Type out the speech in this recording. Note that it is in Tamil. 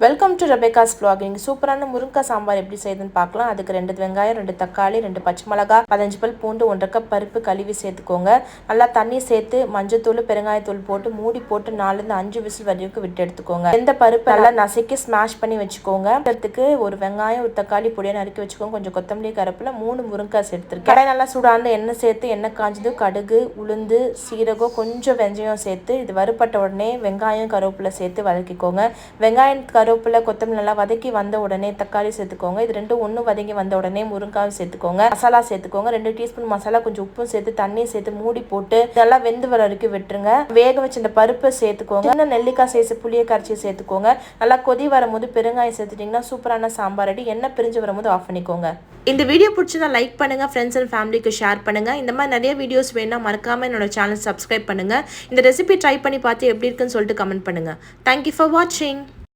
Welcome to ரெபேக்காஸ் vlogging. சூப்பரான முருங்கைக்காய் சாம்பார் எப்படி செய்யுதுன்னு பார்க்கலாம். அதுக்கு 2 வெங்காயம், 2 தக்காளி, 2 பச்சை மிளகாய், 15 பல் பூண்டு, 1 கப் பருப்பு கழுவி சேர்த்துக்கோங்க. நல்லா தண்ணி சேர்த்து மஞ்சத்தூள், பெருங்காயத்தூள் போட்டு மூடி போட்டு 4-5 விசில் வரைக்கும் விட்டு எடுத்துக்கோங்க. எந்த பருப்பு நல்லா நசுக்கி ஸ்மாஷ் பண்ணி வச்சுக்கோங்க. அதுக்கு ஒரு வெங்காயம், ஒரு தக்காளி பொடியை நறுக்கி வச்சுக்கோங்க. கொஞ்சம் கொத்தமல்லி, கருவேப்பிலை, 3 முருங்கைக்காய் சேர்த்துருக்கேன். கடை நல்லா சூடான எண்ணெய் சேர்த்து எண்ணெய் காஞ்சது கடுகு, உளுந்து, சீரகம், கொஞ்சம் வெந்தயம் சேர்த்து இது வறுப்பட்ட உடனே வெங்காயம், கருவேப்பிலை சேர்த்து வதக்கிக்கோங்க. வெங்காயம், கருவேப்பிலை, கொத்தமல்லி நல்லா வதக்கி வந்த உடனே தக்காளி சேர்த்துக்கோங்க. இது ரெண்டும் ஒன்று வதங்கி வந்த உடனே முருங்காய் சேர்த்துக்கோங்க. மசாலா சேர்த்துக்கோங்க. 2 டீஸ்பூன் மசாலா, கொஞ்சம் உப்பும் சேர்த்து தண்ணி சேர்த்து மூடி போட்டு நல்லா வெந்து வர வரைக்கும் விட்டுருங்க. வேக வச்சு இந்த பருப்பை சேர்த்துக்கோங்க. சின்ன நெல்லிக்காய் சேர்த்து புளியை கரைச்சி சேர்த்துக்கோங்க. நல்லா கொதி வரும்போது பெருங்காயம் சேர்த்துட்டிங்கன்னா சூப்பரான சாம்பார் ரெடி. எண்ணெய் பிரிஞ்சு வரும்போது ஆஃப் பண்ணிக்கோங்க. இந்த வீடியோ பிடிச்சதா லைக் பண்ணுங்க, ஃப்ரெண்ட்ஸ் அண்ட் ஃபேமிலிக்கு ஷேர் பண்ணுங்க. இந்த மாதிரி நிறைய வீடியோஸ் வேணா மறக்காம என்னோட சேனல் சப்ஸ்கிரைப் பண்ணுங்க. இந்த ரெசிபி ட்ரை பண்ணி பார்த்து எப்படி இருக்குன்னு சொல்லிட்டு கமெண்ட் பண்ணுங்க. தேங்க்யூ ஃபார் வாட்சிங்.